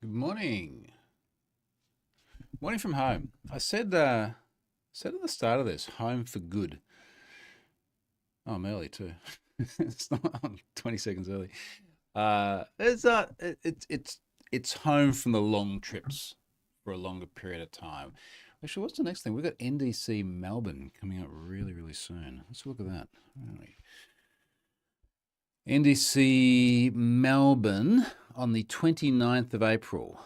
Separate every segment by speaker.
Speaker 1: Good morning. Morning from home. I said at the start of this, home for good. Oh, I'm early too. It's not, I'm 20 seconds early. It's home from the long trips for a longer period of time. Actually, what's the next thing? We've got NDC Melbourne coming up really, really soon. Let's look at that. Where are we? NDC Melbourne on the 29th of April.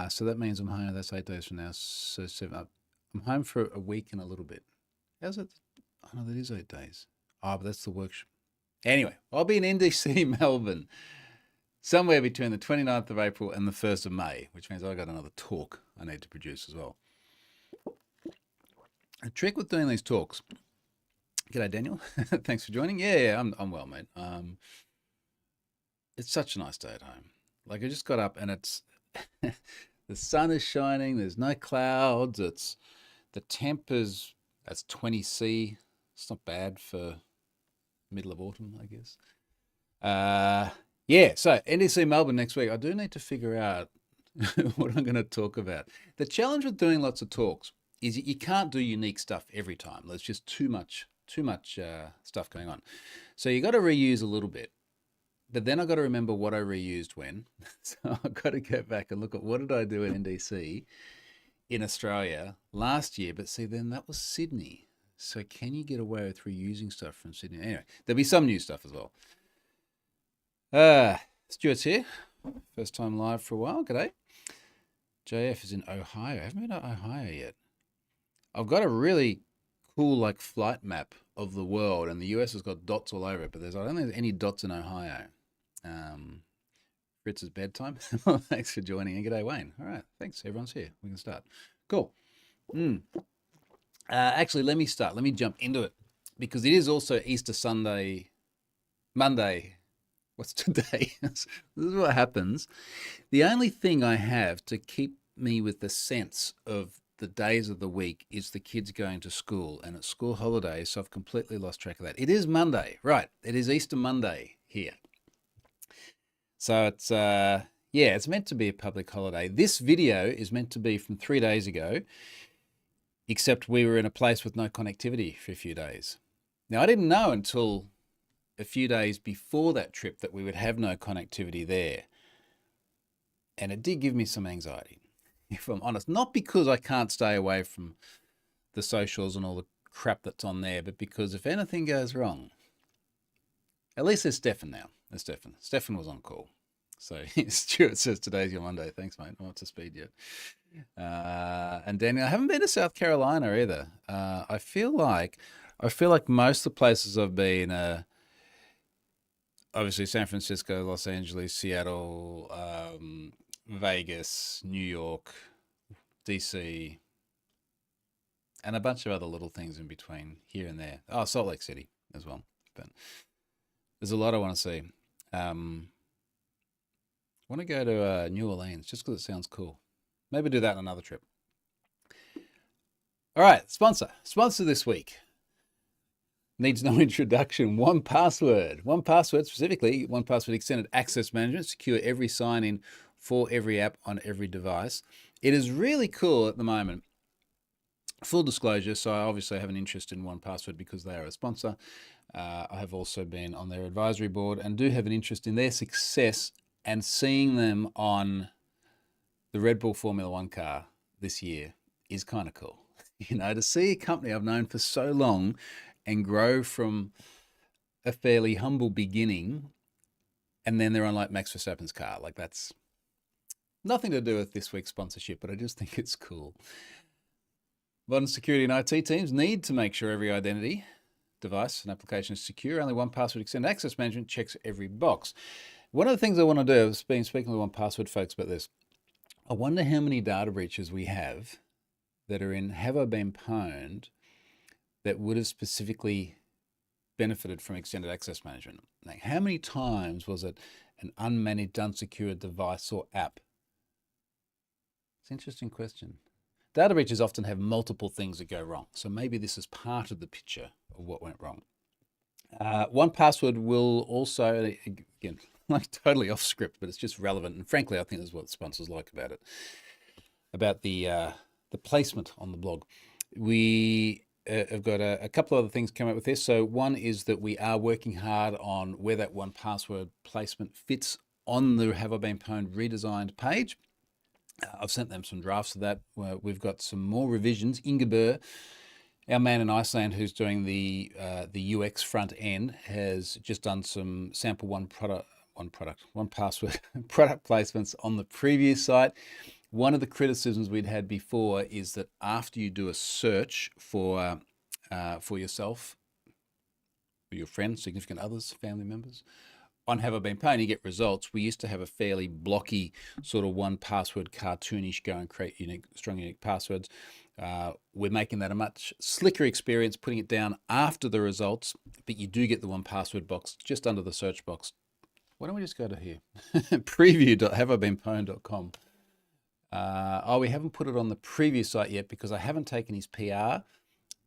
Speaker 1: So that means I'm home. That's 8 days from now. So I'm home for a week and a little bit. How's it? Oh, no, that is 8 days. Oh, but that's the workshop. Anyway, I'll be in NDC Melbourne somewhere between the 29th of April and the 1st of May, which means I've got another talk I need to produce as well. A trick with doing these talks. G'day, Daniel. Thanks for joining. Yeah, I'm well, mate. It's such a nice day at home. Like I just got up and it's the sun is shining. There's no clouds. It's the temp is that's 20°C. It's not bad for middle of autumn, I guess. Yeah. So NDC Melbourne next week. I do need to figure out what I'm going to talk about. The challenge with doing lots of talks is you can't do unique stuff every time. There's just too much stuff going on. So you got to reuse a little bit. But then I've got to remember what I reused when. So I've got to go back and look at what did I do at NDC in Australia last year. But see, then that was Sydney. So can you get away with reusing stuff from Sydney? Anyway, there'll be some new stuff as well. Stuart's here. First time live for a while. G'day. JF is in Ohio. I haven't been to Ohio yet. I've got a really cool like flight map of the world, and the US has got dots all over it, but I don't think there's any dots in Ohio. Fritz's bedtime. Thanks for joining. And g'day, Wayne. All right, thanks. Everyone's here. We can start. Cool. Actually, let me start. Let me jump into it because it is also Easter Sunday, Monday. What's today? This is what happens. The only thing I have to keep me with the sense of the days of the week is the kids going to school, and it's school holidays, so I've completely lost track of that. It is Monday, right? It is Easter Monday here. So it's it's meant to be a public holiday. This video is meant to be from 3 days ago, except we were in a place with no connectivity for a few days. Now, I didn't know until a few days before that trip that we would have no connectivity there. And it did give me some anxiety, if I'm honest. Not because I can't stay away from the socials and all the crap that's on there, but because if anything goes wrong, at least there's Stefan now. There's Stefan. Stefan was on call. So Stuart says today's your Monday. Thanks, mate. I'm up to speed yet. And Daniel, I haven't been to South Carolina either. I feel like most of the places I've been are obviously San Francisco, Los Angeles, Seattle, Vegas, New York, DC, and a bunch of other little things in between here and there. Oh, Salt Lake City as well. But there's a lot I want to see. I want to go to New Orleans just because it sounds cool. Maybe do that on another trip. All right, sponsor this week. Needs no introduction. 1Password. 1Password specifically, 1Password Extended Access Management, secure every sign-in for every app on every device. It is really cool at the moment. Full disclosure, so I obviously have an interest in 1Password because they are a sponsor. I have also been on their advisory board and do have an interest in their success, and seeing them on the Red Bull Formula One car this year is kind of cool. You know, to see a company I've known for so long and grow from a fairly humble beginning, and then they're on like Max Verstappen's car. Like, that's nothing to do with this week's sponsorship, but I just think it's cool. Modern security and IT teams need to make sure every identity, device, and application is secure. Only 1Password Extended Access Management checks every box. One of the things I want to do, I've been speaking with 1Password folks about this. I wonder how many data breaches we have that are in Have I Been Pwned that would have specifically benefited from extended access management. Like, how many times was it an unmanaged, unsecured device or app? It's an interesting question. Data breaches often have multiple things that go wrong. So maybe this is part of the picture of what went wrong. 1Password will also, again, like totally off script, but it's just relevant. And frankly, I think that's what sponsors like about it, about the placement on the blog. We have got a couple of other things come up with this. So one is that we are working hard on where that 1Password placement fits on the Have I Been Pwned redesigned page. I've sent them some drafts of that. We've got some more revisions. Ingeborg, our man in Iceland who's doing the UX front end, has just done some sample 1Password product placements on the preview site. One of the criticisms we'd had before is that after you do a search for yourself, for your friends, significant others, family members, on Have I Been Pwned, you get results. We used to have a fairly blocky sort of 1Password cartoonish go and create strong unique passwords. We're making that a much slicker experience, putting it down after the results, but you do get the 1Password box just under the search box. Why don't we just go to here? preview.haveibeenpwned.com. We haven't put it on the preview site yet because I haven't taken his PR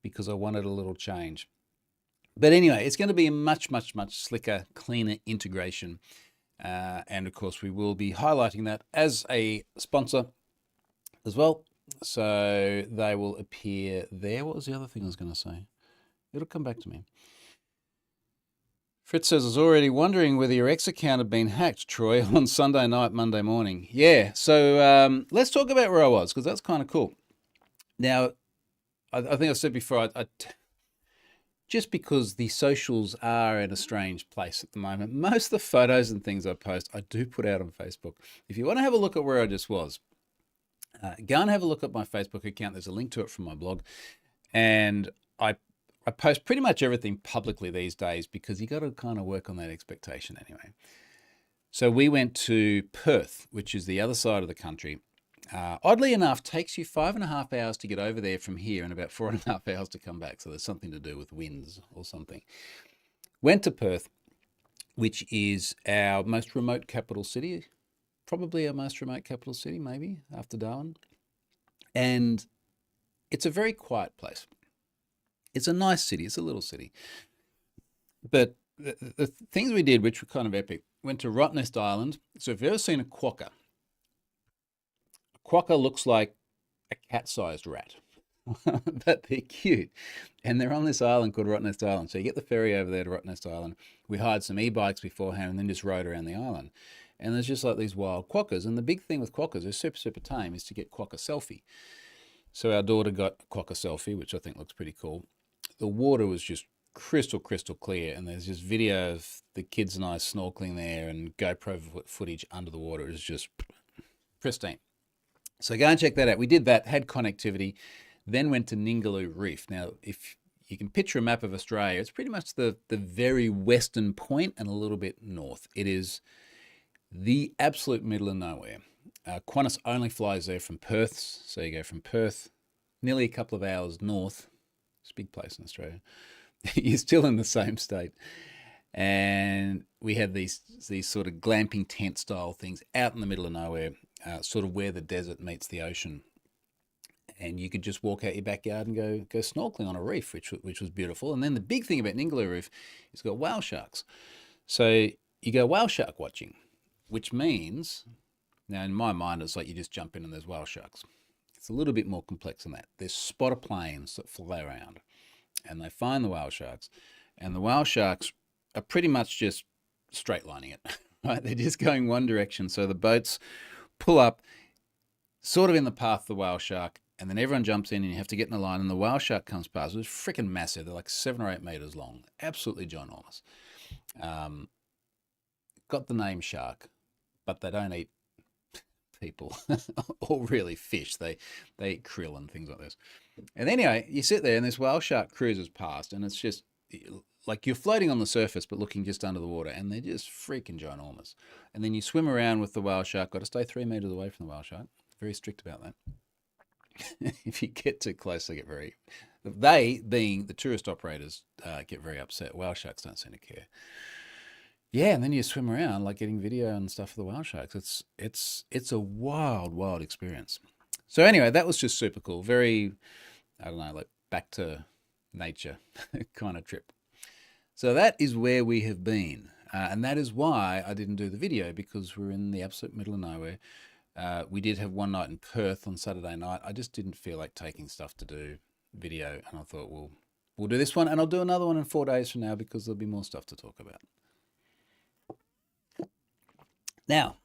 Speaker 1: because I wanted a little change. But anyway, it's going to be a much, much, much slicker, cleaner integration. And of course, we will be highlighting that as a sponsor as well. So they will appear there. What was the other thing I was going to say? It'll come back to me. Fritz says, I was already wondering whether your X account had been hacked, Troy, on Sunday night, Monday morning. Yeah, so let's talk about where I was, because that's kind of cool. Now, I think I said before, just because the socials are in a strange place at the moment, most of the photos and things I post, I do put out on Facebook. If you want to have a look at where I just was, go and have a look at my Facebook account. There's a link to it from my blog. And I post pretty much everything publicly these days because you got to kind of work on that expectation anyway. So we went to Perth, which is the other side of the country. Oddly enough, takes you 5.5 hours to get over there from here and about 4.5 hours to come back. So there's something to do with winds or something. Went to Perth, which is our most remote capital city, probably our most remote capital city, maybe after Darwin. And it's a very quiet place. It's a nice city. It's a little city. But the things we did, which were kind of epic, went to Rottnest Island. So if you've ever seen a quokka looks like a cat-sized rat, but they're cute. And they're on this island called Rottnest Island. So you get the ferry over there to Rottnest Island. We hired some e-bikes beforehand and then just rode around the island. And there's just like these wild quokkas. And the big thing with quokkas, they're super, super tame, is to get quokka selfie. So our daughter got a quokka selfie, which I think looks pretty cool. The water was just crystal clear. And there's just video of the kids and I snorkeling there and GoPro footage under the water. It was just pristine. So go and check that out. We did that, had connectivity, then went to Ningaloo Reef. Now, if you can picture a map of Australia, it's pretty much the very western point and a little bit north. It is the absolute middle of nowhere. Qantas only flies there from Perth. So you go from Perth, nearly a couple of hours north. It's a big place in Australia. You're still in the same state. And we had these sort of glamping tent style things out in the middle of nowhere, sort of where the desert meets the ocean. And you could just walk out your backyard and go snorkeling on a reef, which was beautiful. And then the big thing about Ningaloo Reef is it's got whale sharks. So you go whale shark watching, which means, now in my mind, it's like you just jump in and there's whale sharks. It's a little bit more complex than that. There's spotter planes that fly around and they find the whale sharks, and the whale sharks are pretty much just straight lining it, right? They're just going one direction. So the boats pull up sort of in the path of the whale shark, and then everyone jumps in and you have to get in a line, and the whale shark comes past. It's freaking massive. They're like 7 or 8 meters long. Absolutely ginormous. Got the name shark, but they don't eat people or really fish. They eat krill and things like this. And anyway, you sit there and this whale shark cruises past, and it's just like you're floating on the surface but looking just under the water, and they're just freaking ginormous. And then you swim around with the whale shark. Got to stay 3 meters away from the whale shark. Very strict about that. If you get too close, they being the tourist operators, get very upset. Whale sharks don't seem to care. Yeah, and then you swim around like getting video and stuff of the whale sharks. It's a wild experience. So anyway, that was just super cool. Very, I don't know, like back to nature kind of trip. So that is where we have been. And that is why I didn't do the video, because we're in the absolute middle of nowhere. We did have one night in Perth on Saturday night. I just didn't feel like taking stuff to do video, and I thought, we'll do this one, and I'll do another one in 4 days from now because there'll be more stuff to talk about. Now,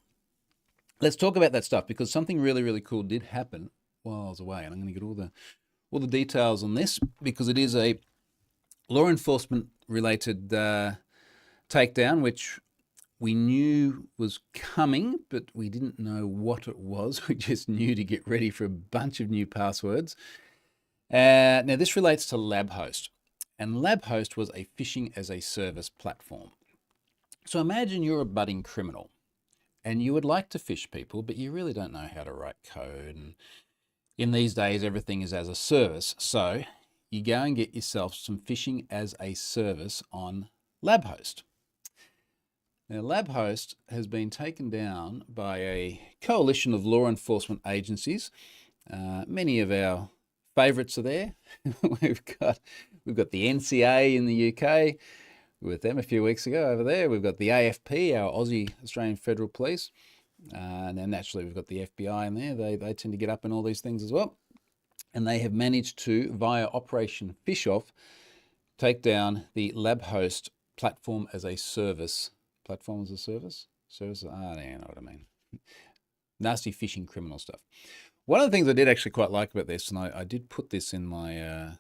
Speaker 1: let's talk about that stuff, because something really, really cool did happen while I was away, and I'm going to get all the details on this, because it is a law enforcement related takedown, which we knew was coming, but we didn't know what it was. We just knew to get ready for a bunch of new passwords. Now, this relates to LabHost, and LabHost was a phishing as a service platform. So imagine you're a budding criminal, and you would like to phish people, but you really don't know how to write code. And in these days, everything is as a service. So you go and get yourself some phishing as a service on LabHost. Now, LabHost has been taken down by a coalition of law enforcement agencies. Many of our favourites are there. We've got the NCA in the UK, with them a few weeks ago over there. We've got the AFP, our Aussie Australian Federal Police. And then naturally we've got the FBI in there. They tend to get up in all these things as well. And they have managed to, via Operation Fish Off, take down the LabHost platform as a service. Platform as a service? Service? You know what I mean. Nasty phishing criminal stuff. One of the things I did actually quite like about this, and I did put this in my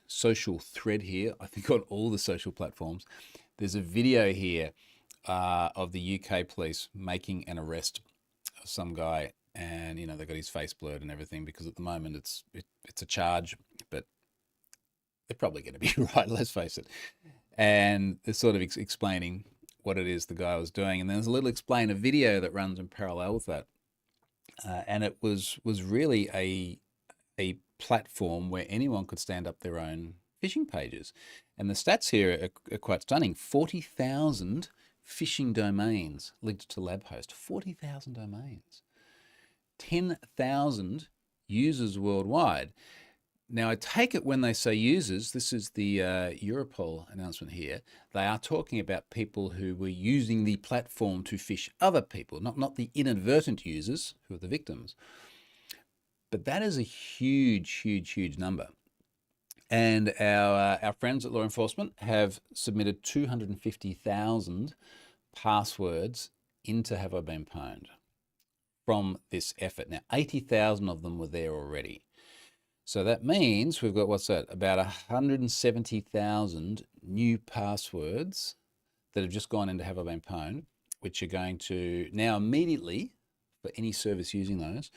Speaker 1: social thread here, I think on all the social platforms, there's a video here of the UK police making an arrest of some guy, and they've got his face blurred and everything, because at the moment it's a charge, but they're probably going to be right, let's face it. And they're sort of explaining what it is the guy was doing, and there's a little explainer video that runs in parallel with that, and it was really a platform where anyone could stand up their own phishing pages. And the stats here are quite stunning. 40,000 phishing domains linked to LabHost. 40,000 domains. 10,000 users worldwide. Now, I take it when they say users, this is the Europol announcement here, they are talking about people who were using the platform to phish other people, not the inadvertent users who are the victims. But that is a huge, huge, huge number. And our friends at law enforcement have submitted 250,000 passwords into Have I Been Pwned from this effort. Now, 80,000 of them were there already. So that means we've got, what's that, about 170,000 new passwords that have just gone into Have I Been Pwned, which are going to now immediately, for any service using those,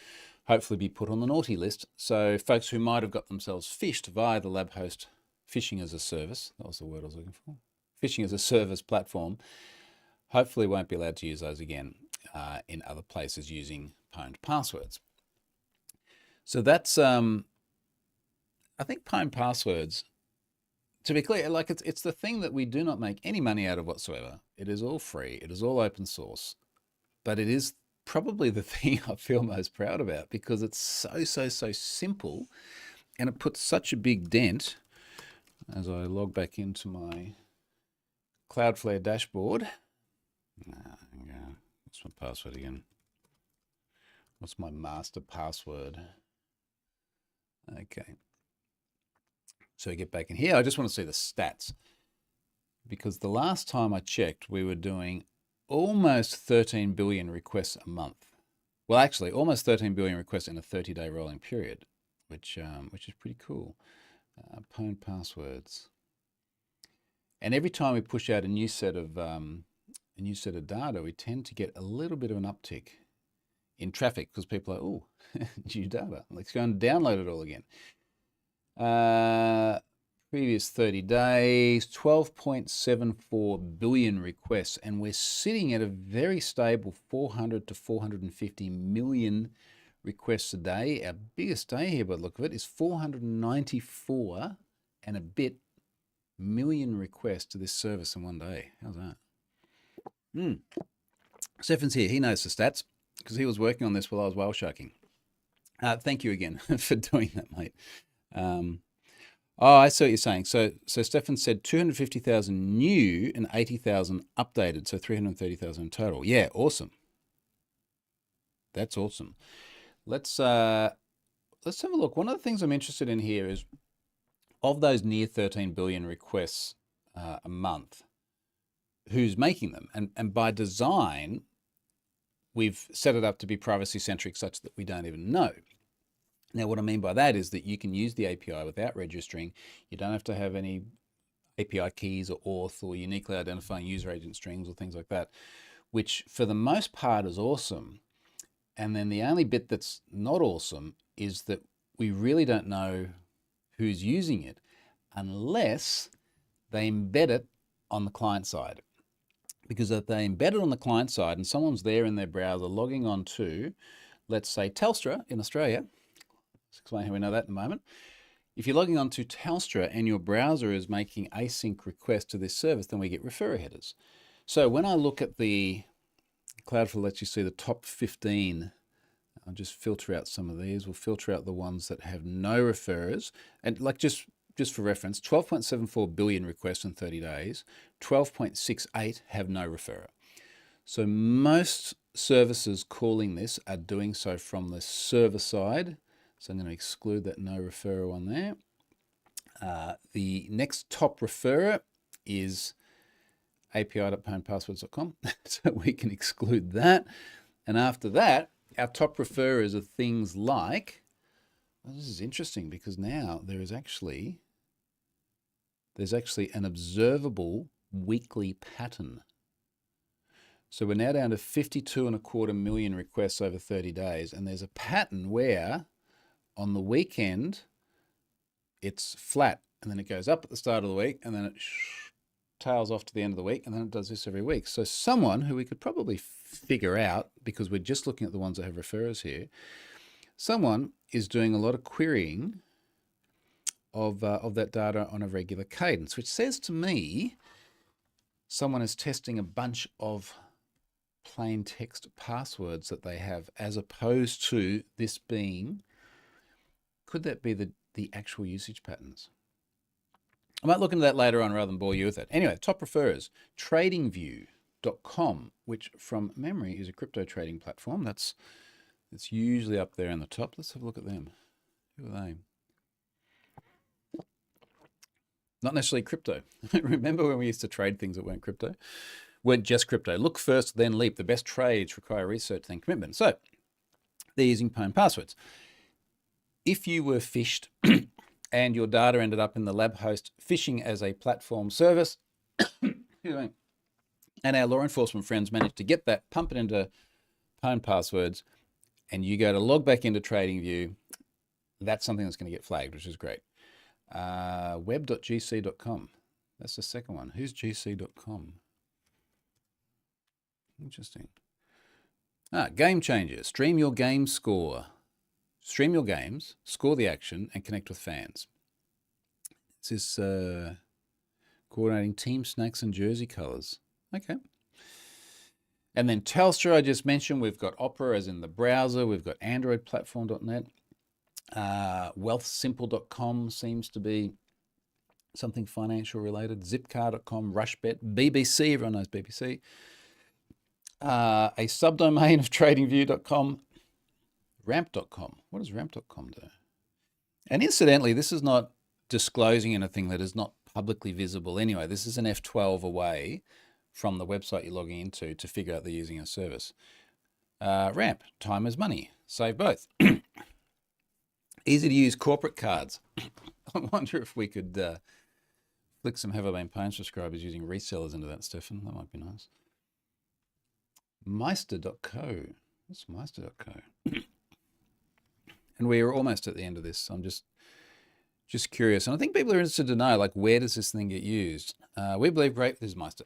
Speaker 1: hopefully be put on the naughty list. So folks who might have got themselves phished via the LabHost phishing as a service, that was the word I was looking for, phishing as a service platform, hopefully won't be allowed to use those again in other places using pwned passwords. So that's, I think pwned passwords, to be clear, like it's the thing that we do not make any money out of whatsoever. It is all free. It is all open source, but it is probably the thing I feel most proud about, because it's so simple, and it puts such a big dent. As I log back into my Cloudflare dashboard, what's my password again? What's my master password? Okay, so I get back in here. I just want to see the stats, because the last time I checked, we were doing almost 13 billion requests a month. Well, actually, almost 13 billion requests in a 30-day rolling period, which is pretty cool. Pwned passwords, and every time we push out a new set of data, we tend to get a little bit of an uptick in traffic, because people are, oh, new data. Let's go and download it all again. Previous 30 days, 12.74 billion requests, and we're sitting at a very stable 400 to 450 million requests a day. Our biggest day here, by the look of it, is 494 and a bit million requests to this service in one day. How's that? Stefan's here. He knows the stats, because he was working on this while I was whale sharking. Thank you again for doing that, mate. Oh, I see what you're saying. So Stefan said 250,000 new and 80,000 updated, so 330,000 in total. Yeah, awesome. That's awesome. Let's have a look. One of the things I'm interested in here is of those near 13 billion requests a month, who's making them? And by design, we've set it up to be privacy centric such that we don't even know. Now, what I mean by that is that you can use the API without registering. You don't have to have any API keys or auth or uniquely identifying user agent strings or things like that, which for the most part is awesome. And then the only bit that's not awesome is that we really don't know who's using it unless they embed it on the client side. Because if they embed it on the client side and someone's there in their browser logging on to, let's say, Telstra in Australia, let's explain how we know that in a moment. If you're logging on to Telstra and your browser is making async requests to this service, then we get referrer headers. So when I look at the Cloudflare lets you see the top 15, I'll just filter out some of these. We'll filter out the ones that have no referrers. And like just for reference, 12.74 billion requests in 30 days, 12.68 have no referrer. So most services calling this are doing so from the server side. So I'm going to exclude that no referrer one there. The next top referrer is api.pwnpasswords.com. So we can exclude that. And after that, our top referrers are things like, well, this is interesting because now there's actually an observable weekly pattern. So we're now down to 52.25 million requests over 30 days. And there's a pattern where on the weekend, it's flat and then it goes up at the start of the week and then it tails off to the end of the week, and then it does this every week. So someone who we could probably figure out, because we're just looking at the ones that have referrers here, someone is doing a lot of querying of that data on a regular cadence, which says to me someone is testing a bunch of plain text passwords that they have, as opposed to this being, could that be the actual usage patterns? I might look into that later on rather than bore you with it. Anyway, top referrers, tradingview.com, which from memory is a crypto trading platform. It's usually up there in the top. Let's have a look at them. Who are they? Not necessarily crypto. Remember when we used to trade things that weren't crypto? Weren't just crypto. Look first, then leap. The best trades require research, then commitment. So they're using Pwn passwords. If you were phished and your data ended up in the LabHost phishing as a platform service, and our law enforcement friends managed to get that, pump it into Pwn passwords, and you go to log back into TradingView, that's something that's going to get flagged, which is great. Web.gc.com. That's the second one. Who's gc.com? Interesting. Game changer. Stream your game score. Stream your games, score the action, and connect with fans. This is coordinating team snacks and jersey colors. Okay. And then Telstra, I just mentioned, we've got Opera as in the browser. We've got Android platform.net. Wealthsimple.com seems to be something financial related. Zipcar.com, Rushbet, BBC, everyone knows BBC. A subdomain of tradingview.com. Ramp.com. What does ramp.com do? And incidentally, this is not disclosing anything that is not publicly visible anyway. This is an F12 away from the website you're logging into to figure out they're using a service. Ramp, time is money. Save both. Easy to use corporate cards. I wonder if we could flick some Have I Been Paying subscribers using resellers into that, Stefan. That might be nice. Meister.co. What's Meister.co? And we are almost at the end of this. I'm just curious. And I think people are interested to know, like, where does this thing get used? We believe great, this is Meister.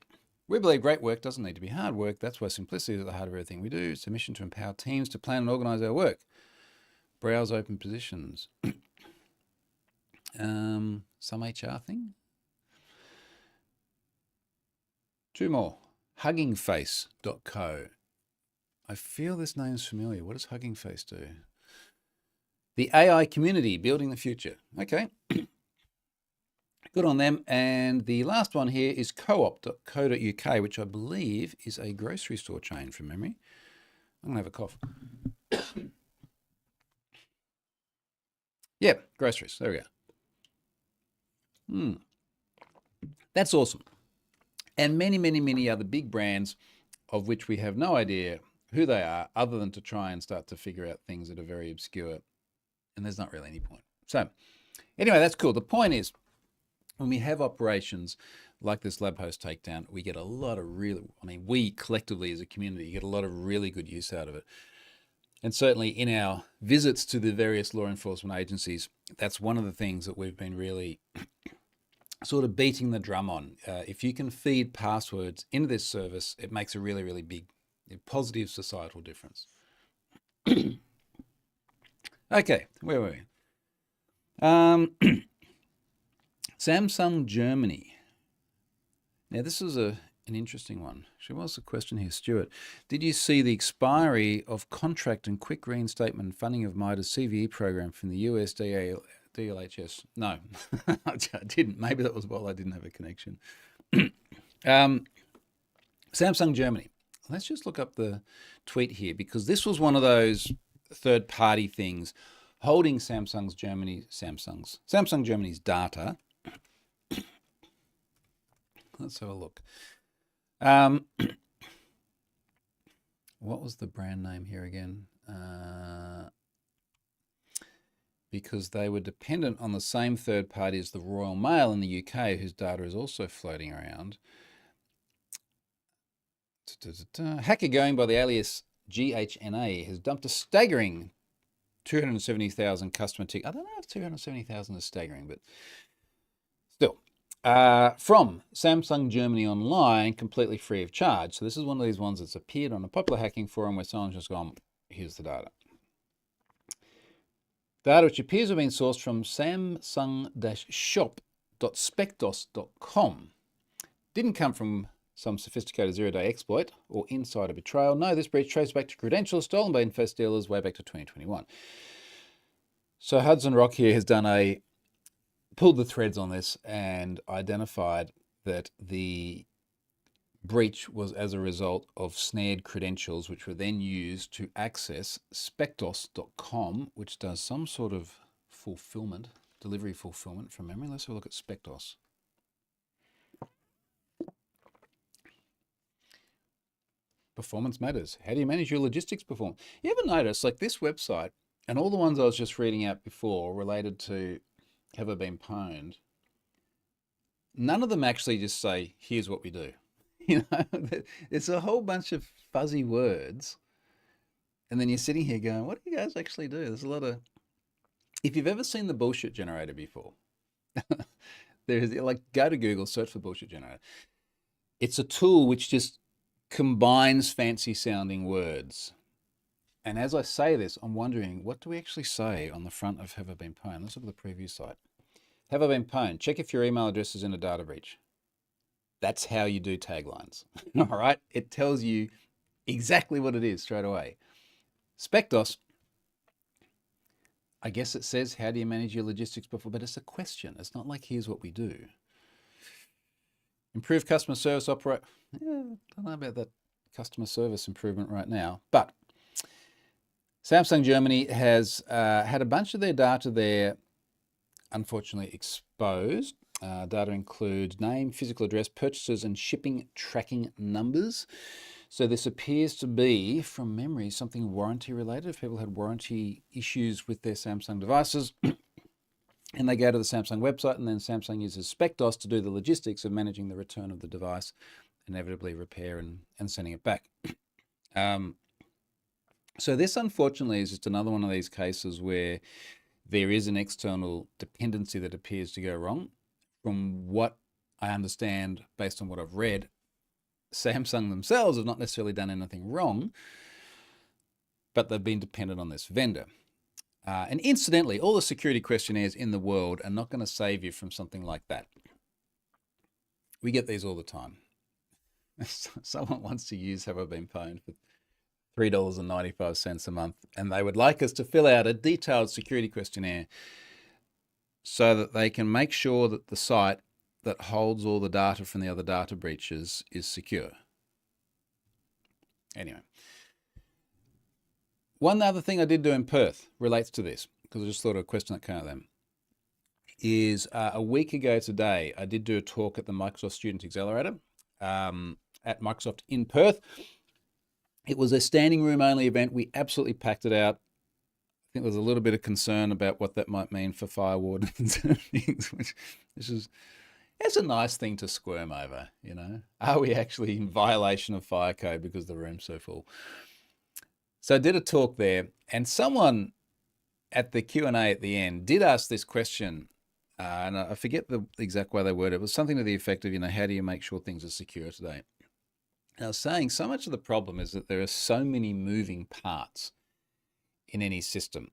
Speaker 1: We believe great work doesn't need to be hard work. That's why simplicity is at the heart of everything we do. It's a mission to empower teams to plan and organize our work. Browse open positions. Some HR thing. Two more. Huggingface.co. I feel this name's familiar. What does Hugging Face do? The AI community, building the future. Okay. Good on them. And the last one here is coop.co.uk, which I believe is a grocery store chain from memory. I'm going to have a cough. Yeah, groceries. There we go. That's awesome. And many, many, many other big brands of which we have no idea who they are other than to try and start to figure out things that are very obscure. And there's not really any point. So anyway, that's cool. The point is, when we have operations like this LabHost takedown, we get a lot of we collectively as a community get a lot of really good use out of it. And certainly in our visits to the various law enforcement agencies, that's one of the things that we've been really sort of beating the drum on. If you can feed passwords into this service, it makes a really, really big, positive societal difference. Okay, where were we? Samsung Germany. Now, this is an interesting one. Actually, what's the question here, Stuart? Did you see the expiry of contract and quick reinstatement funding of MITRE's CVE program from the US DLHS? No, I didn't. Maybe that was while I didn't have a connection. Samsung Germany. Let's just look up the tweet here, because this was one of those third-party things holding Samsung Germany's data. Let's have a look. What was the brand name here again? Because they were dependent on the same third party as the Royal Mail in the UK, whose data is also floating around. Hacker going by the alias GHNA has dumped a staggering 270,000 customer tickets. I don't know if 270,000 is staggering, but still. From Samsung Germany online, completely free of charge. So this is one of these ones that's appeared on a popular hacking forum where someone's just gone, here's the data. Data which appears to have been sourced from samsung-shop.spectos.com. Didn't come from some sophisticated zero-day exploit or insider betrayal. No, this breach traces back to credentials stolen by Infest dealers way back to 2021. So Hudson Rock here has pulled the threads on this and identified that the breach was as a result of snared credentials, which were then used to access spectos.com, which does some sort of delivery fulfillment from memory. Let's have a look at Spectos. Performance matters. How do you manage your logistics performance? You ever notice, like this website and all the ones I was just reading out before related to have I been pwned, none of them actually just say, here's what we do. You know, it's a whole bunch of fuzzy words. And then you're sitting here going, what do you guys actually do? There's a lot of, if you've ever seen the bullshit generator before, there's like, go to Google, search for bullshit generator. It's a tool which just combines fancy sounding words. And as I say this, I'm wondering, what do we actually say on the front of Have I Been Pwned? Let's look at the preview site. Have I been pwned? Check if your email address is in a data breach. That's how you do taglines. All right. It tells you exactly what it is straight away. Spectos, I guess it says, how do you manage your logistics before? But it's a question. It's not like, here's what we do. Improve customer service don't know about that customer service improvement right now. But Samsung Germany has had a bunch of their data there, unfortunately, exposed. Data includes name, physical address, purchases, and shipping tracking numbers. So this appears to be, from memory, something warranty related. If people had warranty issues with their Samsung devices, and they go to the Samsung website, and then Samsung uses Spectos to do the logistics of managing the return of the device, inevitably repair and sending it back. So this, unfortunately, is just another one of these cases where there is an external dependency that appears to go wrong. From what I understand, based on what I've read, Samsung themselves have not necessarily done anything wrong, but they've been dependent on this vendor. And incidentally, all the security questionnaires in the world are not going to save you from something like that. We get these all the time. Someone wants to use Have I Been Pwned for $3.95 a month, and they would like us to fill out a detailed security questionnaire so that they can make sure that the site that holds all the data from the other data breaches is secure. Anyway, one other thing I did do in Perth relates to this, because I just thought of a question that came out of them, is a week ago today, I did do a talk at the Microsoft Student Accelerator at Microsoft in Perth. It was a standing room only event. We absolutely packed it out. I think there was a little bit of concern about what that might mean for fire wardens and things, it's a nice thing to squirm over, you know. Are we actually in violation of fire code because the room's so full? So I did a talk there, and someone at the Q&A at the end did ask this question, and I forget the exact way they worded it. It was something to the effect of, you know, how do you make sure things are secure today? And I was saying so much of the problem is that there are so many moving parts in any system.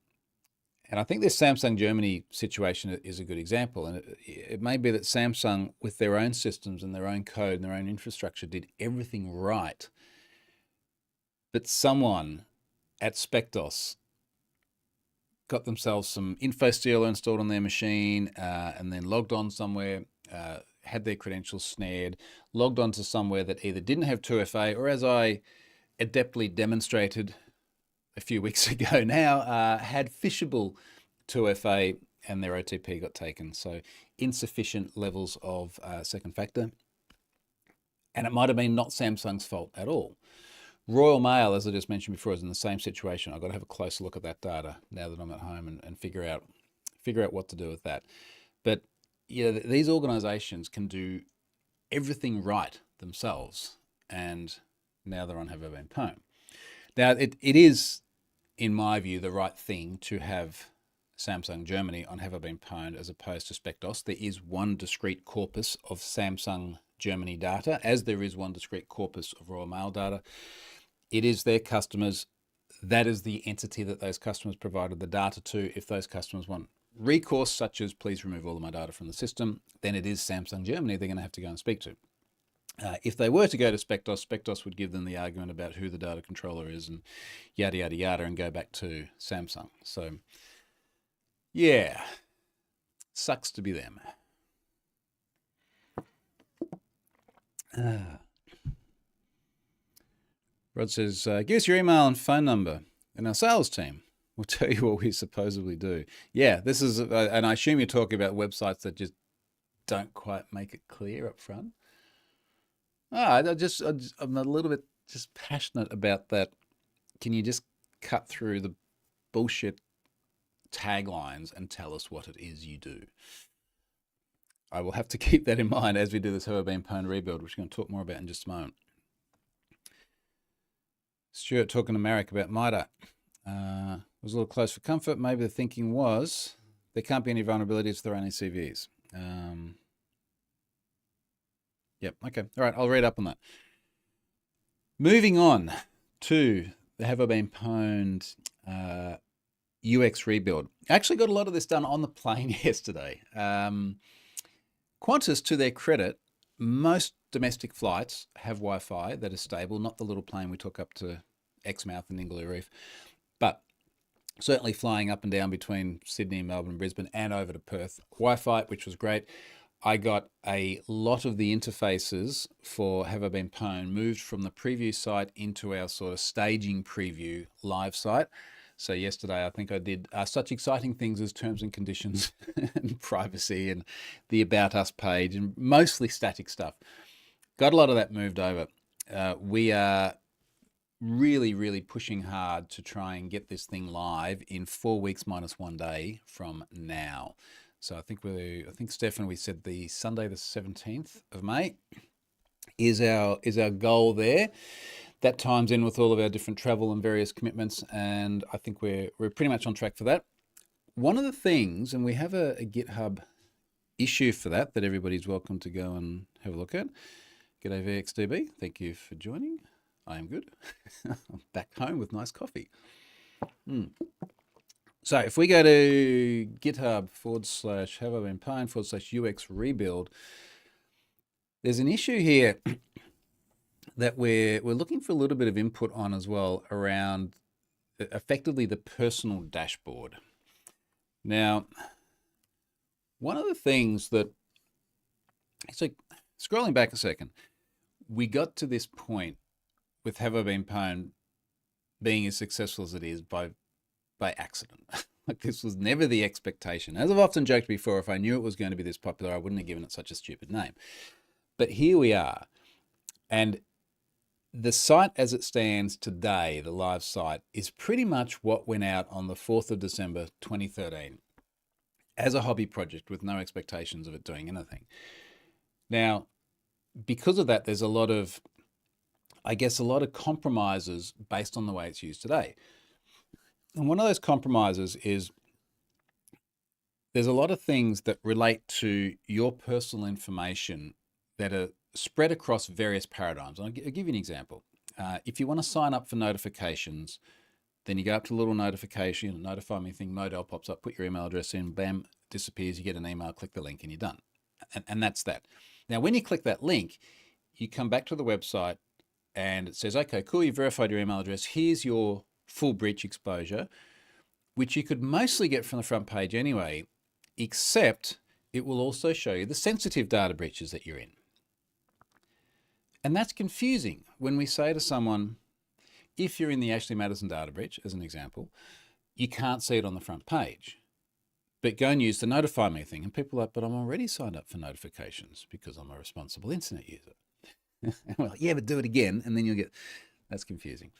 Speaker 1: And I think this Samsung Germany situation is a good example. And it may be that Samsung, with their own systems and their own code and their own infrastructure, did everything right. But someone at Spectos got themselves some InfoStealer installed on their machine and then logged on somewhere, had their credentials snared, logged on to somewhere that either didn't have 2FA or, as I adeptly demonstrated a few weeks ago now, had phishable 2FA and their OTP got taken. So insufficient levels of second factor. And it might have been not Samsung's fault at all. Royal Mail, as I just mentioned before, is in the same situation. I've got to have a closer look at that data now that I'm at home and figure out what to do with that. But you know, these organizations can do everything right themselves, and now they're on Have I Been Pwned. Now, it is, in my view, the right thing to have Samsung Germany on Have I Been Pwned as opposed to Spectos. There is one discrete corpus of Samsung Germany data, as there is one discrete corpus of Royal Mail data. It is their customers. That is the entity that those customers provided the data to. If those customers want recourse, such as please remove all of my data from the system, then it is Samsung Germany they're going to have to go and speak to. If they were to go to Spectos, Spectos would give them the argument about who the data controller is and yada, yada, yada, and go back to Samsung. So, yeah, sucks to be them. Rod says, give us your email and phone number, and our sales team will tell you what we supposedly do. Yeah, this is, and I assume you're talking about websites that just don't quite make it clear up front. I'm a little bit just passionate about that. Can you just cut through the bullshit taglines and tell us what it is you do? I will have to keep that in mind as we do this Have I Been Pwned rebuild, which we're going to talk more about in just a moment. Stuart talking to Marek about MITRE. Was a little close for comfort. Maybe the thinking was there can't be any vulnerabilities to their own ECVs. Yep, okay. All right, I'll read up on that. Moving on to the Have I Been Pwned UX rebuild. I actually got a lot of this done on the plane yesterday. Qantas, to their credit, most domestic flights have Wi-Fi that is stable, not the little plane we took up to Exmouth and Ingaloo Reef, but certainly flying up and down between Sydney, Melbourne, Brisbane, and over to Perth. Wi-Fi, which was great. I got a lot of the interfaces for Have I Been Pwned moved from the preview site into our sort of staging preview live site. So yesterday, I think I did such exciting things as terms and conditions and privacy and the About Us page and mostly static stuff. Got a lot of that moved over. We are really, really pushing hard to try and get this thing live in 4 weeks minus 1 day from now. So I think Stefan, we said the Sunday the 17th of May is our goal there. That times in with all of our different travel and various commitments, and I think we're pretty much on track for that. One of the things, and we have a GitHub issue for that everybody's welcome to go and have a look at. G'day VXDB, thank you for joining. I am good. I'm back home with nice coffee. So if we go to GitHub /Have I Been Pwned /UX rebuild, there's an issue here that we're looking for a little bit of input on as well around effectively the personal dashboard. Now, One of the things that, so scrolling back a second, we got to this point with Have I Been Pwned being as successful as it is by accident. Like, this was never the expectation. As I've often joked before, if I knew it was going to be this popular, I wouldn't have given it such a stupid name. But here we are. And the site as it stands today, the live site, is pretty much what went out on the 4th of December, 2013, as a hobby project with no expectations of it doing anything. Now, because of that, there's a lot of compromises based on the way it's used today. And one of those compromises is there's a lot of things that relate to your personal information that are spread across various paradigms. I'll give you an example. If you want to sign up for notifications, then you go up to the little notification, notify me thing, modal pops up, put your email address in, bam, disappears, you get an email, click the link and you're done. And that's that. Now, when you click that link, you come back to the website and it says, okay, cool, you verified your email address. Here's your full breach exposure, which you could mostly get from the front page anyway, except it will also show you the sensitive data breaches that you're in. And that's confusing when we say to someone, if you're in the Ashley Madison data breach, as an example, you can't see it on the front page. But go and use the notify me thing. And people are like, but I'm already signed up for notifications because I'm a responsible internet user. Well, yeah, but do it again, and then you'll get, that's confusing.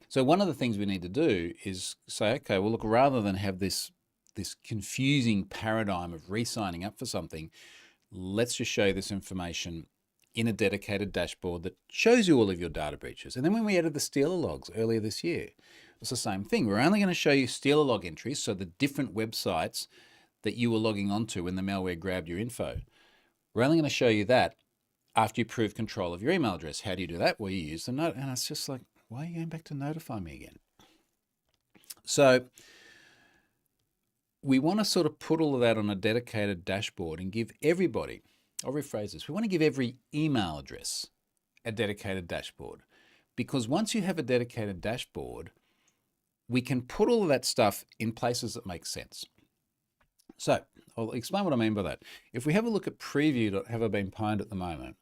Speaker 1: So one of the things we need to do is say, okay, well, look, rather than have this confusing paradigm of re-signing up for something, let's just show you this information in a dedicated dashboard that shows you all of your data breaches. And then when we added the Stealer logs earlier this year, it's the same thing. We're only going to show you Stealer log entries, so the different websites that you were logging onto when the malware grabbed your info. We're only going to show you that after you prove control of your email address. How do you do that? Well, you use the note, and it's just like, why are you going back to notify me again? So we want to sort of put all of that on a dedicated dashboard and give everybody, I'll rephrase this, we want to give every email address a dedicated dashboard, because once you have a dedicated dashboard, we can put all of that stuff in places that make sense. So I'll explain what I mean by that. If we have a look at preview.haveibeenpwned at the moment,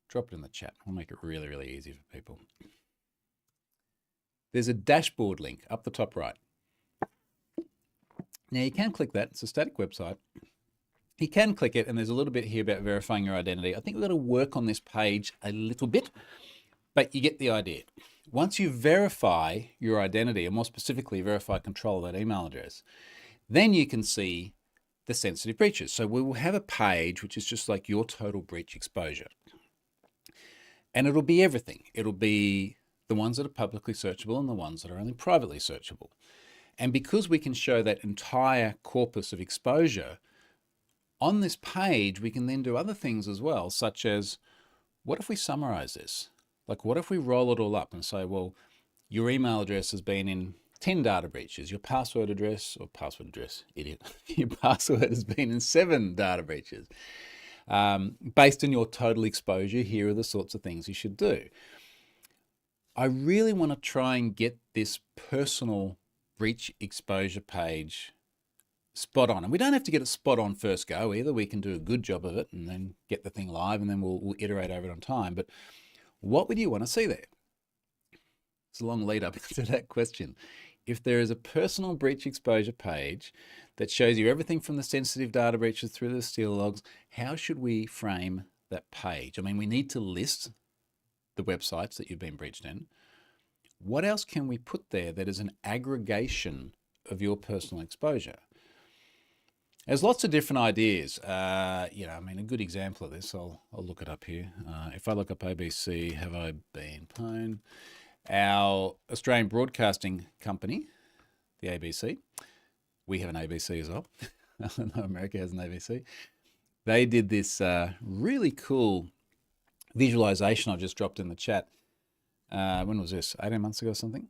Speaker 1: drop it in the chat. I'll make it really, really easy for people. There's a dashboard link up the top right. Now you can click that. It's a static website. You can click it, and there's a little bit here about verifying your identity. I think we've got to work on this page a little bit, but you get the idea. Once you verify your identity, and more specifically verify control of that email address, then you can see the sensitive breaches. So we will have a page which is just like your total breach exposure. And it'll be everything. It'll be the ones that are publicly searchable and the ones that are only privately searchable. And because we can show that entire corpus of exposure, on this page, we can then do other things as well, such as, what if we summarize this? Like, what if we roll it all up and say, well, your email address has been in 10 data breaches, your password address, idiot, your password has been in 7 data breaches. Based on your total exposure, here are the sorts of things you should do. I really want to try and get this personal breach exposure page spot on. And we don't have to get it spot on first go either. We can do a good job of it and then get the thing live, and then we'll iterate over it on time. But what would you want to see there? It's a long lead up to that question. If there is a personal breach exposure page that shows you everything from the sensitive data breaches through the Stealer logs, how should we frame that page? I mean, we need to list the websites that you've been breached in. What else can we put there that is an aggregation of your personal exposure? There's lots of different ideas. I mean, a good example of this, I'll look it up here. If I look up ABC, have I been pwned? Our Australian broadcasting company, the ABC, we have an ABC as well. I know America has an ABC. They did this really cool visualization I just dropped in the chat. When was this? 18 months ago or something?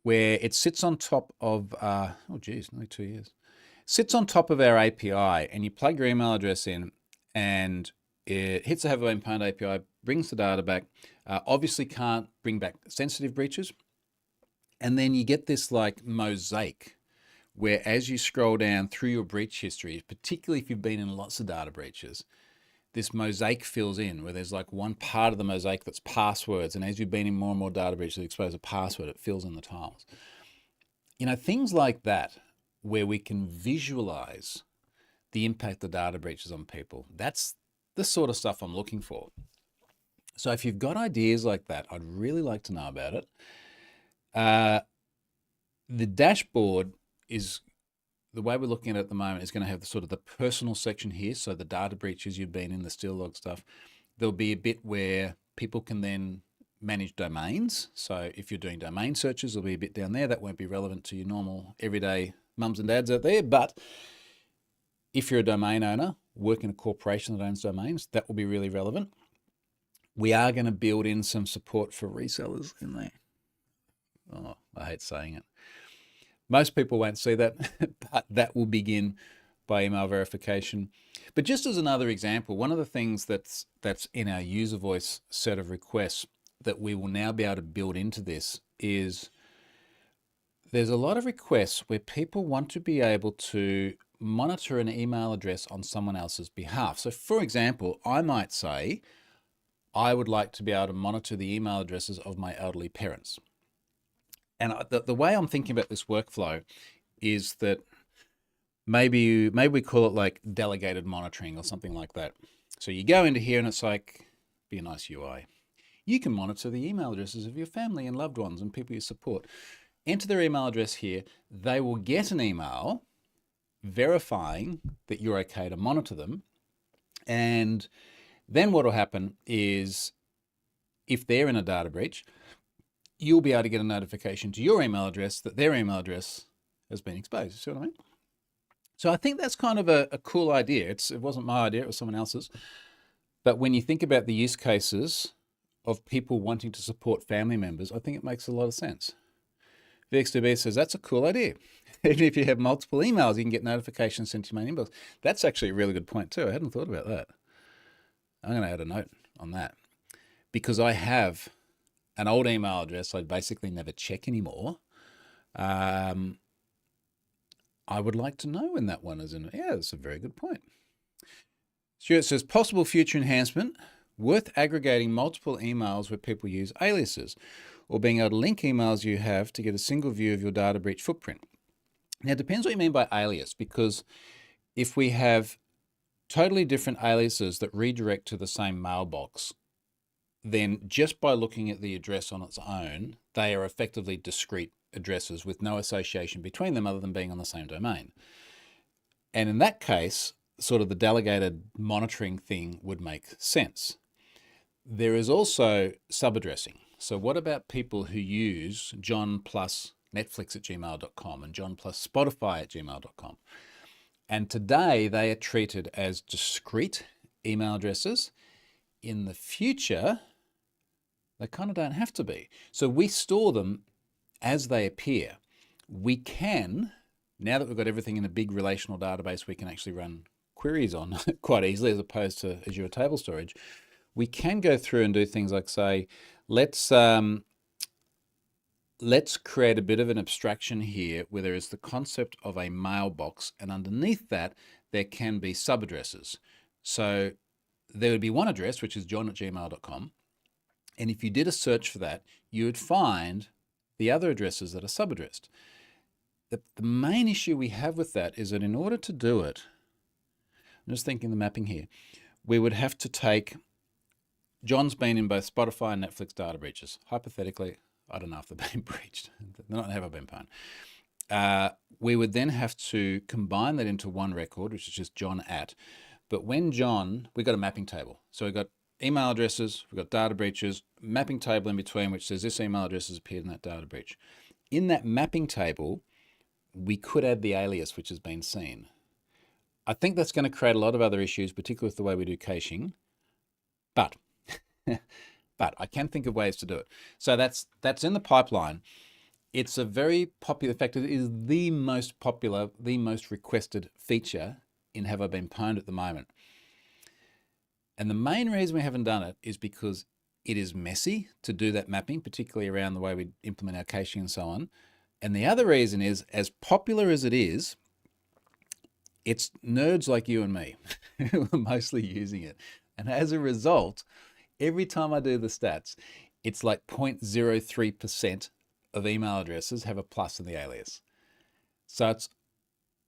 Speaker 1: Where it sits on top of, nearly 2 years. Sits on top of our API, and you plug your email address in, and it hits the Have I Been Pwned API, brings the data back, obviously can't bring back sensitive breaches. And then you get this like mosaic where as you scroll down through your breach history, particularly if you've been in lots of data breaches, this mosaic fills in where there's like one part of the mosaic that's passwords. And as you've been in more and more data breaches that expose a password, it fills in the tiles. You know, things like that, where we can visualize the impact of data breaches on people. That's the sort of stuff I'm looking for. So if you've got ideas like that, I'd really like to know about it. The dashboard is, the way we're looking at it at the moment, is going to have the sort of the personal section here. So the data breaches you've been in, the steel log stuff. There'll be a bit where people can then manage domains. So if you're doing domain searches, there'll be a bit down there that won't be relevant to your normal everyday mums and dads out there. But if you're a domain owner, work in a corporation that owns domains, that will be really relevant. We are going to build in some support for resellers in there. Oh, I hate saying it. Most people won't see that, but that will begin by email verification. But just as another example, one of the things that's in our user voice set of requests that we will now be able to build into this is there's a lot of requests where people want to be able to monitor an email address on someone else's behalf. So for example, I might say, I would like to be able to monitor the email addresses of my elderly parents. And the way I'm thinking about this workflow is that maybe we call it like delegated monitoring or something like that. So you go into here and it's like, be a nice UI. You can monitor the email addresses of your family and loved ones and people you support. Enter their email address here. They will get an email verifying that you're okay to monitor them. And then what will happen is if they're in a data breach, you'll be able to get a notification to your email address that their email address has been exposed. You see what I mean? So I think that's kind of a cool idea. It wasn't my idea, it was someone else's. But when you think about the use cases of people wanting to support family members, I think it makes a lot of sense. VX2B says, that's a cool idea. Even if you have multiple emails, you can get notifications sent to your main inbox. That's actually a really good point too. I hadn't thought about that. I'm going to add a note on that because I have an old email address I basically never check anymore. I would like to know when that one is in. Yeah, that's a very good point. Stuart says, possible future enhancement, worth aggregating multiple emails where people use aliases or being able to link emails you have to get a single view of your data breach footprint. Now, it depends what you mean by alias, because if we have totally different aliases that redirect to the same mailbox, then just by looking at the address on its own, they are effectively discrete addresses with no association between them other than being on the same domain. And in that case, sort of the delegated monitoring thing would make sense. There is also subaddressing. So what about people who use John plus Netflix at gmail.com and John plus Spotify at gmail.com? And today they are treated as discrete email addresses. In the future, they kind of don't have to be. So we store them as they appear. We can, now that we've got everything in a big relational database, we can actually run queries on quite easily as opposed to Azure table storage. We can go through and do things like say, let's create a bit of an abstraction here where there is the concept of a mailbox, and underneath that, there can be subaddresses. So there would be one address, which is john@gmail.com. And if you did a search for that, you would find the other addresses that are subaddressed. The main issue we have with that is that in order to do it, I'm just thinking the mapping here, we would have to take, John's been in both Spotify and Netflix data breaches. Hypothetically, I don't know if they've been breached. They're not ever been pwned. We would then have to combine that into one record, which is just John at. But when John, we've got a mapping table. So we've got email addresses, we've got data breaches, mapping table in between, which says this email address has appeared in that data breach. In that mapping table, we could add the alias, which has been seen. I think that's going to create a lot of other issues, particularly with the way we do caching. But I can think of ways to do it. So that's in the pipeline. It's a very popular, in fact, it is the most popular, the most requested feature in Have I Been Pwned at the moment. And the main reason we haven't done it is because it is messy to do that mapping, particularly around the way we implement our caching and so on. And the other reason is, as popular as it is, it's nerds like you and me who are mostly using it. And as a result, every time I do the stats, it's like 0.03% of email addresses have a plus in the alias. So it's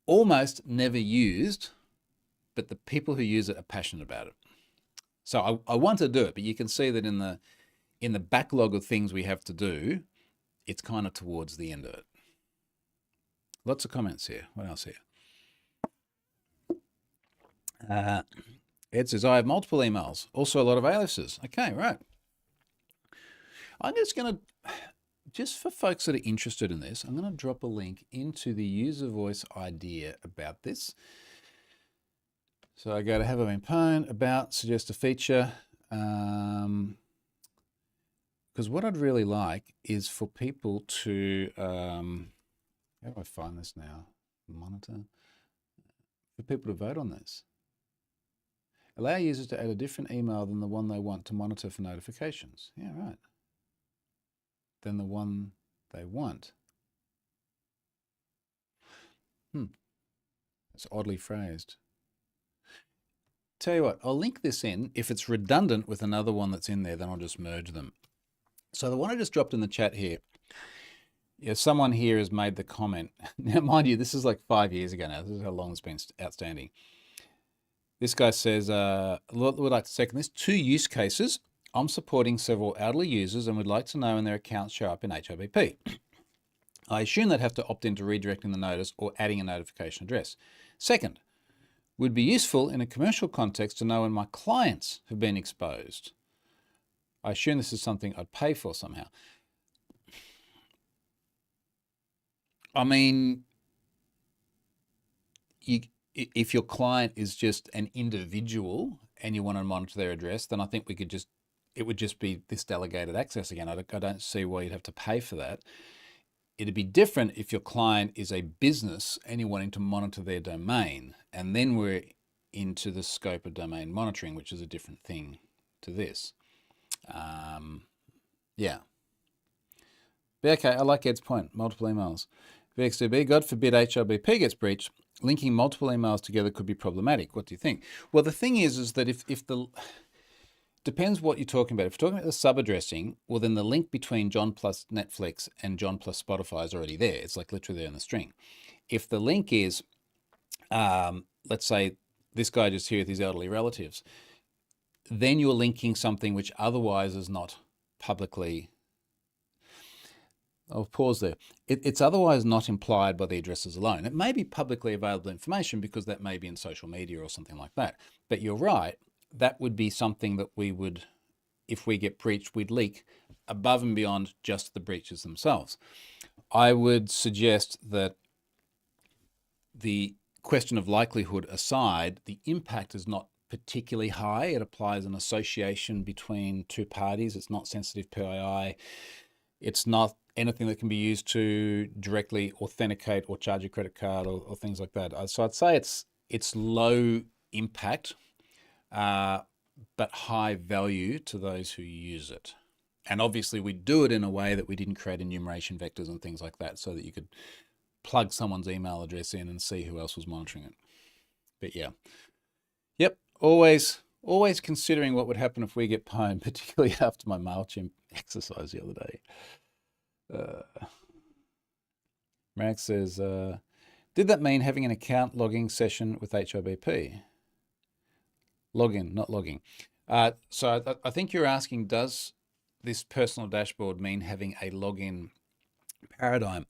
Speaker 1: almost never used, but the people who use it are passionate about it. So I want to do it, but you can see that in the backlog of things we have to do, it's kind of towards the end of it. Lots of comments here. What else here? Ed says, I have multiple emails, also a lot of aliases. Okay, right. I'm just going to, just for folks that are interested in this, I'm going to drop a link into the user voice idea about this. So I go to have I been pwned, about, suggest a feature. Because what I'd really like is for people to, how do I find this now? Monitor. For people to vote on this. Allow users to add a different email than the one they want to monitor for notifications. Yeah, right. Than the one they want. It's oddly phrased. Tell you what, I'll link this in. If it's redundant with another one that's in there, then I'll just merge them. So the one I just dropped in the chat here, yeah, someone here has made the comment. Now, mind you, this is like 5 years ago now. This is how long it's been outstanding. This guy says, would like to second this. 2 use cases. I'm supporting several elderly users and would like to know when their accounts show up in HOBP. I assume they'd have to opt into redirecting the notice or adding a notification address. Second, would be useful in a commercial context to know when my clients have been exposed. I assume this is something I'd pay for somehow. I mean, if your client is just an individual and you want to monitor their address, then I think it would just be this delegated access again. I don't see why you'd have to pay for that. It'd be different if your client is a business and you're wanting to monitor their domain, and then we're into the scope of domain monitoring, which is a different thing to this. Yeah. But okay, I like Ed's point, multiple emails. VX2B, God forbid HRBP gets breached, linking multiple emails together could be problematic. What do you think? Well, the thing is that if the, depends what you're talking about. If you're talking about the sub-addressing, well, then the link between John plus Netflix and John plus Spotify is already there. It's like literally there in the string. If the link is, let's say this guy just here with his elderly relatives, then you're linking something which otherwise is not publicly, I'll pause there. It's otherwise not implied by the addresses alone. It may be publicly available information because that may be in social media or something like that. But you're right, that would be something that we would, if we get breached, we'd leak above and beyond just the breaches themselves. I would suggest that the question of likelihood aside, the impact is not particularly high. It applies an association between two parties. It's not sensitive PII. It's not anything that can be used to directly authenticate or charge a credit card or things like that. So I'd say it's low impact, but high value to those who use it. And obviously we do it in a way that we didn't create enumeration vectors and things like that so that you could plug someone's email address in and see who else was monitoring it. But yeah, yep, always considering what would happen if we get pwned, particularly after my MailChimp exercise the other day. Max says, did that mean having an account logging session with HOBP? Login, not logging. So I think you're asking, does this personal dashboard mean having a login paradigm?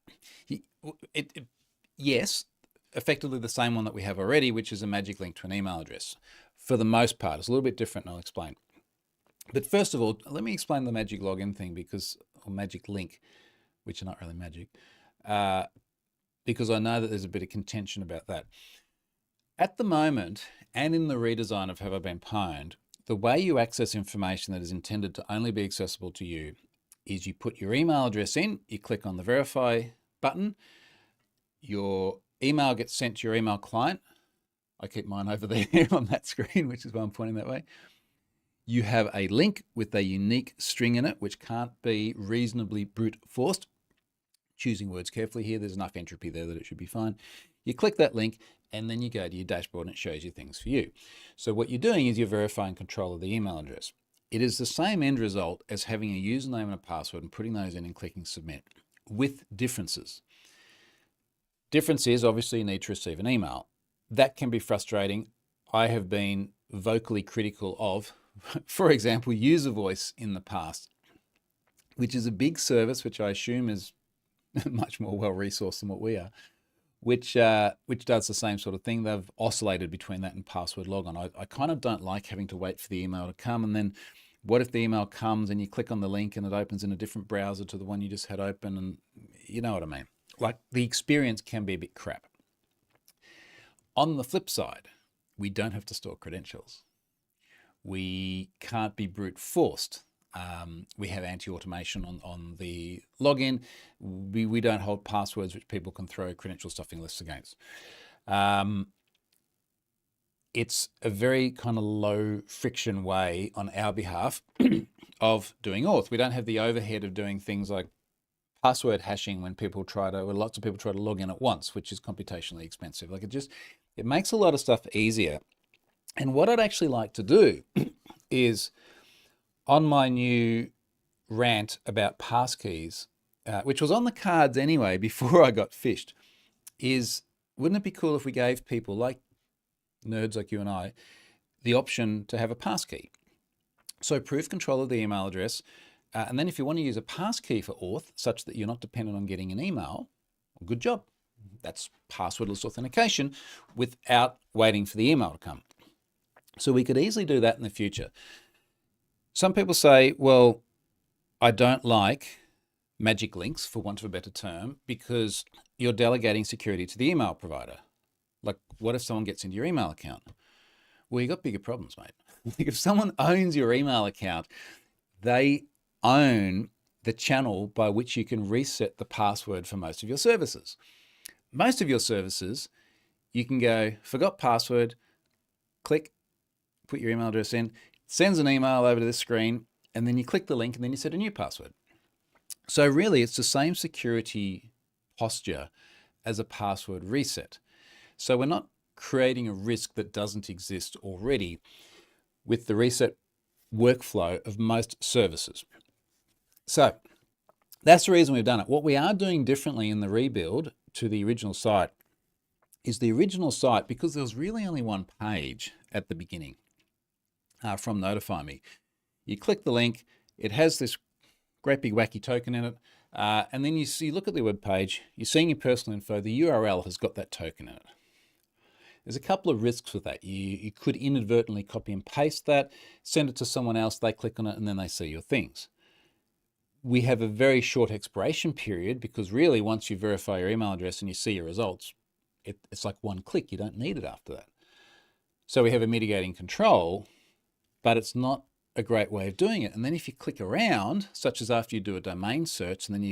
Speaker 1: Yes, effectively the same one that we have already, which is a magic link to an email address. For the most part, it's a little bit different, and I'll explain. But first of all, let me explain the magic login thing or magic link, which are not really magic, because I know that there's a bit of contention about that. At the moment, and in the redesign of Have I Been Pwned, the way you access information that is intended to only be accessible to you is you put your email address in, you click on the verify button, your email gets sent to your email client. I keep mine over there on that screen, which is why I'm pointing that way. You have a link with a unique string in it, which can't be reasonably brute forced. choosing words carefully here. There's enough entropy there that it should be fine. You click that link and then you go to your dashboard and it shows you things for you. So what you're doing is you're verifying control of the email address. It is the same end result as having a username and a password and putting those in and clicking submit, with differences. Difference is obviously you need to receive an email. That can be frustrating. I have been vocally critical of, for example, user voice in the past, which is a big service, which I assume is much more well-resourced than what we are, which does the same sort of thing. They've oscillated between that and password logon. I kind of don't like having to wait for the email to come, and then what if the email comes and you click on the link and it opens in a different browser to the one you just had open, and you know what I mean. Like, the experience can be a bit crap. On the flip side, we don't have to store credentials. We can't be brute forced. We have anti-automation on the login. We don't hold passwords which people can throw credential stuffing lists against. It's a very kind of low friction way on our behalf of doing auth. We don't have the overhead of doing things like password hashing when lots of people try to log in at once, which is computationally expensive. Like, it makes a lot of stuff easier. And what I'd actually like to do is, on my new rant about passkeys, which was on the cards anyway before I got phished, is, wouldn't it be cool if we gave people like nerds like you and I the option to have a passkey? So proof control of the email address, and then if you want to use a passkey for auth such that you're not dependent on getting an email, well, good job. That's passwordless authentication without waiting for the email to come. So we could easily do that in the future. Some people say, well, I don't like magic links, for want of a better term, because you're delegating security to the email provider. Like, what if someone gets into your email account? Well, you got bigger problems, mate. Like, if someone owns your email account, they own the channel by which you can reset the password for most of your services. Most of your services, you can go, forgot password, click, put your email address in, sends an email over to this screen, and then you click the link and then you set a new password. So really, it's the same security posture as a password reset. So we're not creating a risk that doesn't exist already with the reset workflow of most services. So that's the reason we've done it. What we are doing differently in the rebuild to the original site is the original site, because there was really only one page at the beginning from Notify Me. You click the link, it has this great big wacky token in it, and then you look at the web page, you're seeing your personal info, the URL has got that token in it. There's a couple of risks with that. You could inadvertently copy and paste that, send it to someone else, they click on it, and then they see your things. We have a very short expiration period, because really, once you verify your email address and you see your results, it's like one click. You don't need it after that. So we have a mitigating control, but it's not a great way of doing it. And then if you click around, such as after you do a domain search, and then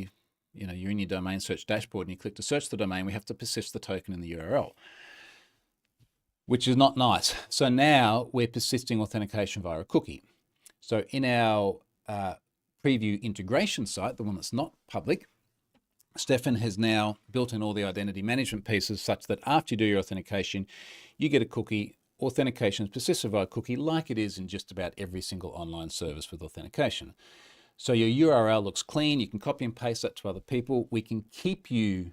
Speaker 1: you're in your domain search dashboard and you click to search the domain, we have to persist the token in the URL, which is not nice. So now we're persisting authentication via a cookie. So in our preview integration site, the one that's not public, Stefan has now built in all the identity management pieces such that after you do your authentication, you get a cookie. Authentication is persisted via cookie, like it is in just about every single online service with authentication. So your URL looks clean. You can copy and paste that to other people. We can keep you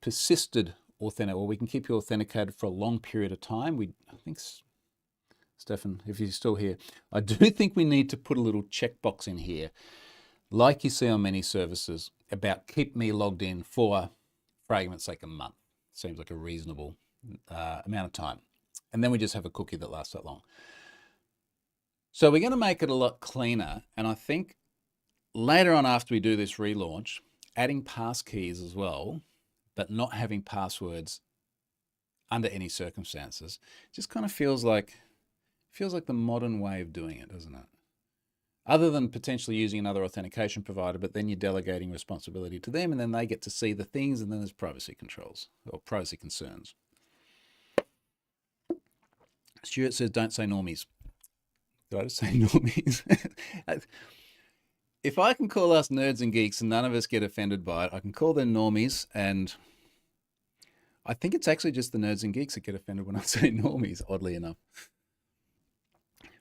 Speaker 1: persisted or we can keep you authenticated for a long period of time. I think, Stefan, if you're still here, I do think we need to put a little checkbox in here, like you see on many services, about keep me logged in for argument's sake, a month. Seems like a reasonable amount of time. And then we just have a cookie that lasts that long. So we're going to make it a lot cleaner. And I think later on, after we do this relaunch, adding passkeys as well, but not having passwords under any circumstances, just kind of feels like the modern way of doing it, doesn't it? Other than potentially using another authentication provider, but then you're delegating responsibility to them, and then they get to see the things, and then there's privacy controls or privacy concerns. Stuart says, don't say normies. Did I just say normies? if I can call us nerds and geeks and none of us get offended by it, I can call them normies, and I think it's actually just the nerds and geeks that get offended when I say normies, oddly enough.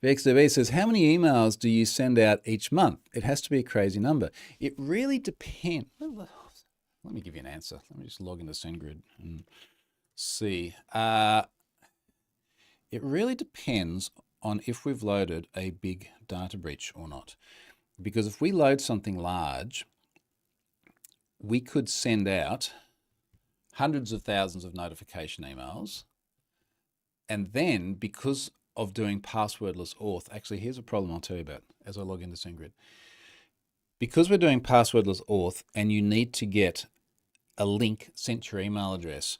Speaker 1: VXDB says, how many emails do you send out each month? It has to be a crazy number. It really depends. Let me give you an answer. Let me just log into SendGrid and see. It really depends on if we've loaded a big data breach or not. Because if we load something large, we could send out hundreds of thousands of notification emails. And then because of doing passwordless auth, actually, here's a problem I'll tell you about as I log into SendGrid. Because we're doing passwordless auth and you need to get a link sent to your email address,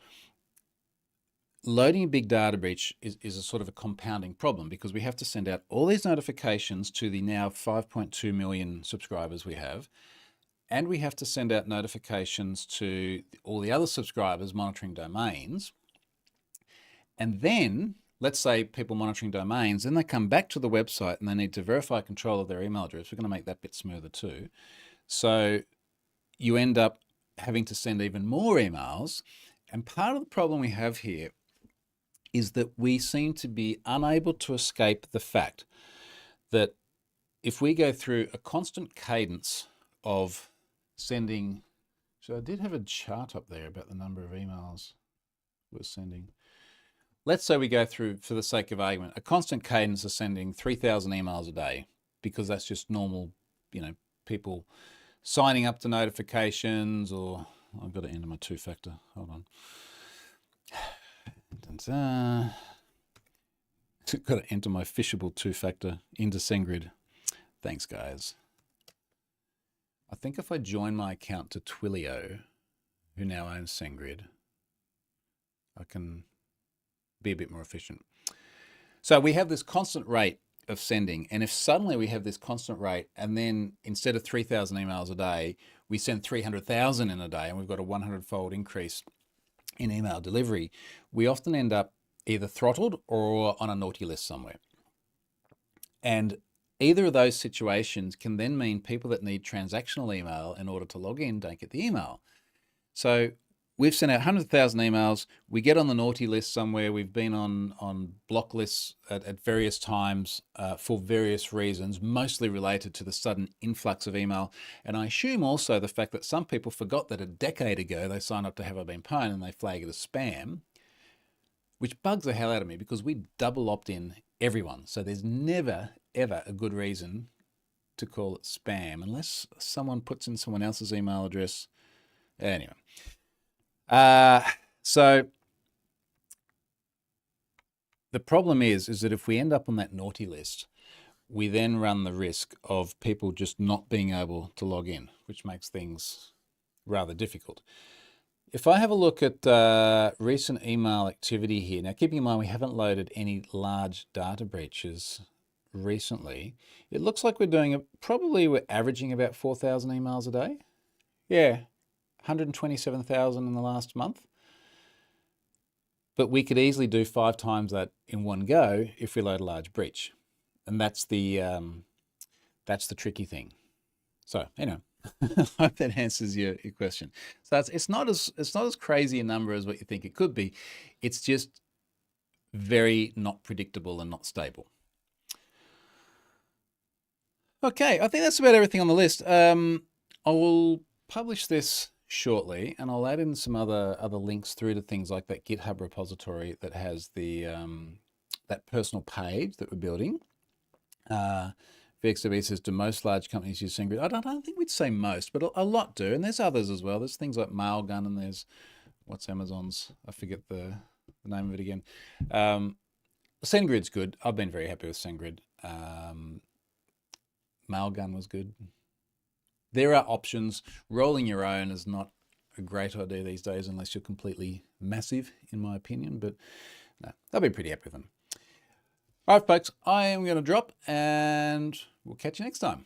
Speaker 1: loading a big data breach is a sort of a compounding problem, because we have to send out all these notifications to the now 5.2 million subscribers we have, and we have to send out notifications to all the other subscribers monitoring domains. And then, let's say people monitoring domains, then they come back to the website and they need to verify control of their email address. We're going to make that bit smoother too. So you end up having to send even more emails. And part of the problem we have here is that we seem to be unable to escape the fact that if we go through a constant cadence of sending, so I did have a chart up there about the number of emails we're sending. Let's say we go through, for the sake of argument, a constant cadence of sending 3,000 emails a day, because that's just normal, people signing up to notifications, or I've got to enter my two-factor. Hold on. Got to enter my fishable two-factor into SendGrid. Thanks, guys. I think if I join my account to Twilio, who now owns SendGrid, I can be a bit more efficient. So we have this constant rate of sending, and if suddenly we have this constant rate, and then instead of 3,000 emails a day, we send 300,000 in a day, and we've got a 100-fold increase in email delivery, we often end up either throttled or on a naughty list somewhere. And either of those situations can then mean people that need transactional email in order to log in don't get the email. So we've sent out 100,000 emails. We get on the naughty list somewhere. We've been on block lists at various times for various reasons, mostly related to the sudden influx of email. And I assume also the fact that some people forgot that a decade ago they signed up to Have I Been Pwned and they flag it as spam, which bugs the hell out of me, because we double opt in everyone. So there's never, ever a good reason to call it spam unless someone puts in someone else's email address. Anyway. So the problem is that if we end up on that naughty list, we then run the risk of people just not being able to log in, which makes things rather difficult. If I have a look at recent email activity here, now keeping in mind we haven't loaded any large data breaches recently, it looks like we're averaging about 4,000 emails a day. Yeah. 127,000 in the last month. But we could easily do 5 times that in one go if we load a large breach. And that's the tricky thing. So, I hope that answers your question. So it's not as crazy a number as what you think it could be. It's just very not predictable and not stable. Okay, I think that's about everything on the list. I will publish this shortly, and I'll add in some other links through to things like that GitHub repository that has the that personal page that we're building. VXW says, do most large companies use SendGrid? I don't think we'd say most, but a lot do, and there's others as well. There's things like Mailgun, and there's what's Amazon's, I forget the name of it again. SendGrid's good. I've been very happy with SendGrid. Mailgun was good. There are options. Rolling your own is not a great idea these days unless you're completely massive, in my opinion, but no, I'll be pretty happy with them. All right, folks, I am going to drop, and we'll catch you next time.